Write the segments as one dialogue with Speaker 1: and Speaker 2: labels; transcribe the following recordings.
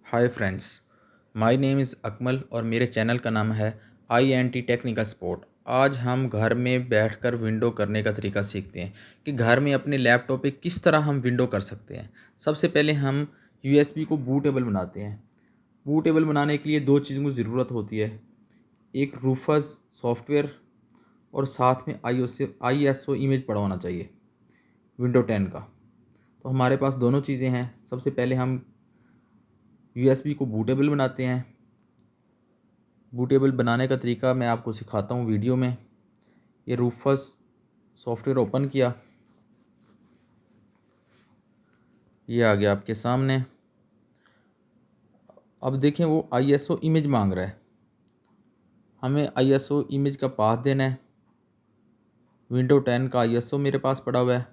Speaker 1: Hi friends, my name is Akmal और मेरे channel का नाम है INT टेक्निकल सपोर्ट। आज हम घर में बैठकर विंडो करने का तरीका सीखते हैं कि घर में अपने लैपटॉप पे किस तरह हम विंडो कर सकते हैं। सबसे पहले हम USB को बूटेबल बनाते हैं। बूटेबल बनाने के लिए दो चीज़ों की ज़रूरत होती है, एक रूफस सॉफ्टवेयर और साथ में ISO इमेज पड़ा होना चाहिए विंडो 10 का। तो हमारे पास दोनों चीज़ें हैं। सबसे पहले हम USB को बूटेबल बनाते हैं। बूटेबल बनाने का तरीका मैं आपको सिखाता हूँ वीडियो में। ये रूफस सॉफ्टवेयर ओपन किया, ये आ गया आपके सामने। अब देखें वो ISO इमेज मांग रहा है, हमें ISO इमेज का पाथ देना है। विंडो 10 का ISO मेरे पास पड़ा हुआ है।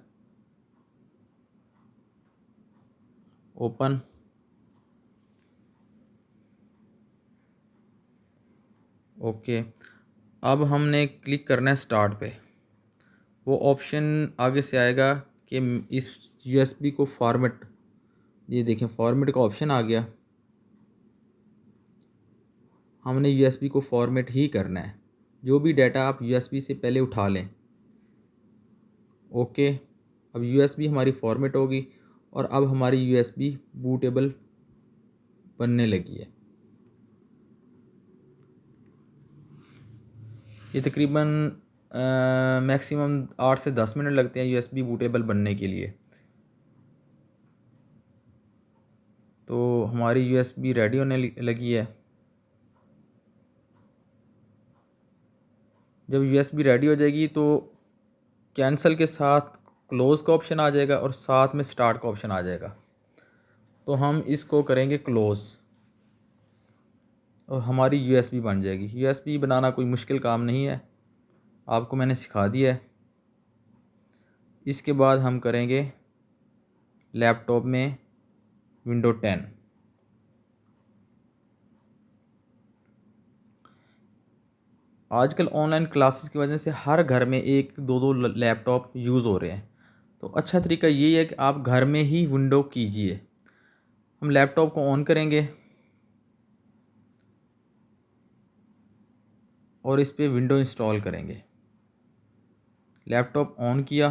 Speaker 1: Open, okay. अब हमने क्लिक करना है स्टार्ट पे। वो ऑप्शन आगे से आएगा कि इस USB को फॉर्मेट, ये देखें फॉर्मेट का ऑप्शन आ गया। हमने USB को फॉर्मेट ही करना है, जो भी डाटा आप USB से पहले उठा लें। ओके, अब USB हमारी फॉर्मेट होगी और अब हमारी USB बूटेबल बनने लगी है। ये तकरीबन मैक्सिमम 8 से 10 मिनट लगते हैं USB बूटेबल बनने के लिए। तो हमारी USB रेडी होने लगी है। जब USB रेडी हो जाएगी तो कैंसिल के साथ क्लोज़ का ऑप्शन आ जाएगा और साथ में स्टार्ट का ऑप्शन आ जाएगा। तो हम इसको करेंगे क्लोज़ और हमारी USB बन जाएगी। USB बनाना कोई मुश्किल काम नहीं है, आपको मैंने सिखा दिया है। इसके बाद हम करेंगे लैपटॉप में विंडो 10। आजकल ऑनलाइन क्लासेस की वजह से हर घर में एक दो दो लैपटॉप यूज़ हो रहे हैं। तो अच्छा तरीका यही है कि आप घर में ही विंडो कीजिए। हम लैपटॉप को ऑन करेंगे और इस पर विंडो इंस्टॉल करेंगे। लैपटॉप ऑन किया,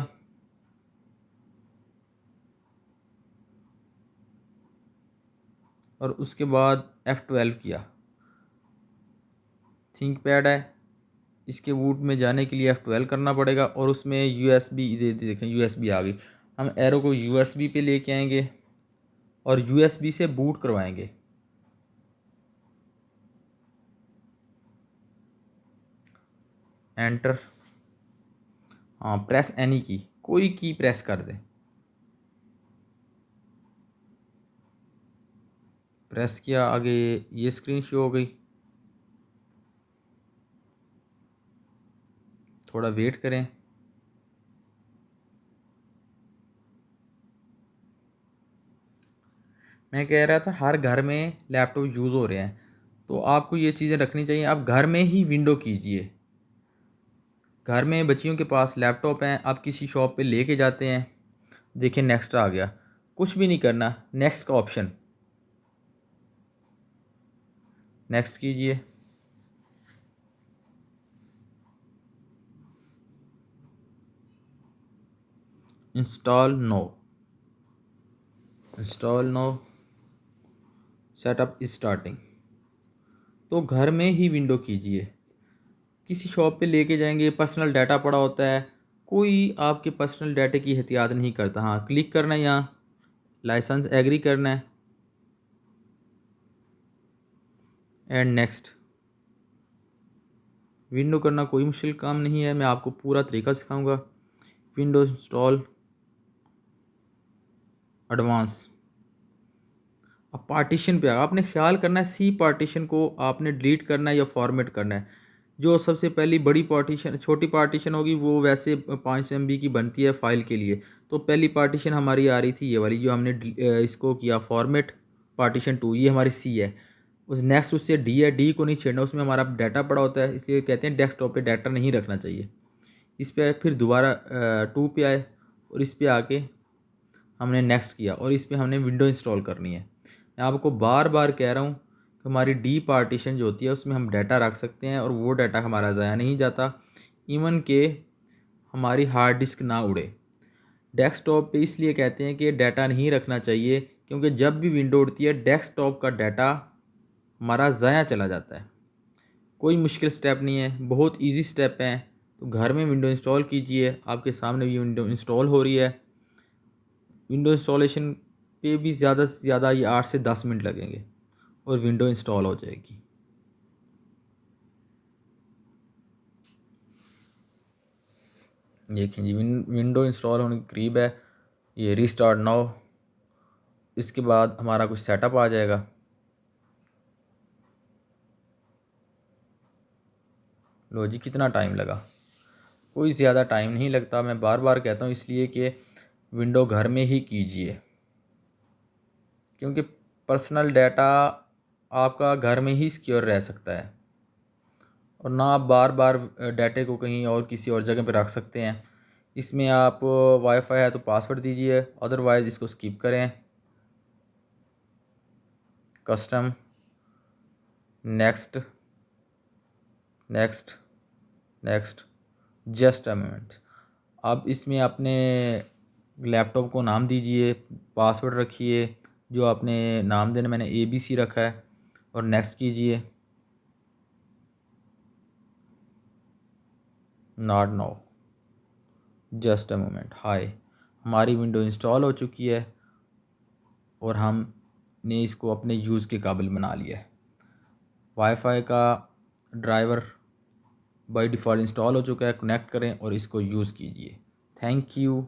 Speaker 1: और उसके बाद F12 किया। थिंक पैड है, इसके बूट में जाने के लिए F12 करना पड़ेगा और उसमें USB देखें USB आ गई। हम एरो को USB पे लेके आएंगे और USB से बूट करवाएंगे। एंटर, हाँ प्रेस एनी की, कोई की प्रेस कर दें। प्रेस किया, आगे ये स्क्रीन शो हो गई। थोड़ा वेट करें। मैं कह रहा था हर घर में लैपटॉप यूज़ हो रहे हैं, तो आपको ये चीज़ें रखनी चाहिए। आप घर में ही विंडो कीजिए। घर में बच्चियों के पास लैपटॉप हैं, आप किसी शॉप पे लेके जाते हैं, देखिए नेक्स्ट आ गया। कुछ भी नहीं करना, नेक्स्ट का ऑप्शन, नेक्स्ट कीजिए। Install now, install now, setup is starting. तो घर में ही विंडो कीजिए। किसी शॉप पे लेके जाएंगे, पर्सनल डाटा पड़ा होता है, कोई आपके पर्सनल डाटे की एहतियात नहीं करता। हाँ क्लिक करना है, यहाँ लाइसेंस एग्री करना है एंड नेक्स्ट। विंडो करना कोई मुश्किल काम नहीं है, मैं आपको पूरा तरीका सिखाऊंगा। Window install advance. अब पार्टीशन पे आपने ख्याल करना है, सी पार्टीशन को आपने डिलीट करना है या फॉर्मेट करना है। जो सबसे पहली बड़ी पार्टीशन, छोटी पार्टीशन होगी वो वैसे 500 MB की बनती है फ़ाइल के लिए। तो पहली पार्टीशन हमारी आ रही थी ये वाली, जो हमने इसको किया फॉर्मेट। पार्टीशन 2 ये हमारी सी है। उस नेक्स्ट उससे डी है, डी को नहीं छेड़ना, उसमें हमारा डाटा पड़ा होता है, इसलिए कहते हैं डेस्कटॉप पे डाटा नहीं रखना चाहिए। इस पर फिर दोबारा 2 पे आए और इस पर आके हमने नेक्स्ट किया और इस पर हमने विंडो इंस्टॉल करनी है। मैं आपको बार बार कह रहा हूँ कि हमारी डी पार्टीशन जो होती है उसमें हम डाटा रख सकते हैं और वो डाटा हमारा ज़ाया नहीं जाता, इवन के हमारी हार्ड डिस्क ना उड़े। डेस्कटॉप पे इसलिए कहते हैं कि डाटा नहीं रखना चाहिए क्योंकि जब भी विंडो उड़ती है डेस्कटॉप का डाटा हमारा ज़ाया चला जाता है। कोई मुश्किल स्टेप नहीं है, बहुत इजी स्टेप हैं। तो घर में विंडो इंस्टॉल कीजिए, आपके सामने भी विंडो इंस्टॉल हो रही है। विंडो इंस्टॉलेशन पे भी ज़्यादा से ज़्यादा ये 8 से 10 मिनट लगेंगे और विंडो इंस्टॉल हो जाएगी। देखें जी, विंडो इंस्टॉल होने के करीब है। ये रीस्टार्ट नाउ, इसके बाद हमारा कुछ सेटअप आ जाएगा। लो जी, कितना टाइम लगा? कोई ज़्यादा टाइम नहीं लगता। मैं बार बार कहता हूँ इसलिए कि विंडो घर में ही कीजिए, क्योंकि पर्सनल डाटा आपका घर में ही सिक्योर रह सकता है और ना आप बार बार डाटे को कहीं और किसी और जगह पर रख सकते हैं। इसमें आप वाईफाई है तो पासवर्ड दीजिए, अदरवाइज़ इसको स्किप करें। Custom, next, next, next, just a moment. अब इसमें अपने लैपटॉप को नाम दीजिए, पासवर्ड रखिए जो आपने नाम देना, मैंने ABC रखा है, और नेक्स्ट कीजिए। Not no, just a moment. Hi, हमारी विंडो इंस्टॉल हो चुकी है और हमने इसको अपने यूज़ के काबिल बना लिया है। वाईफाई का ड्राइवर बाय डिफ़ॉल्ट इंस्टॉल हो चुका है, कनेक्ट करें और इसको यूज़ कीजिए। Thank you.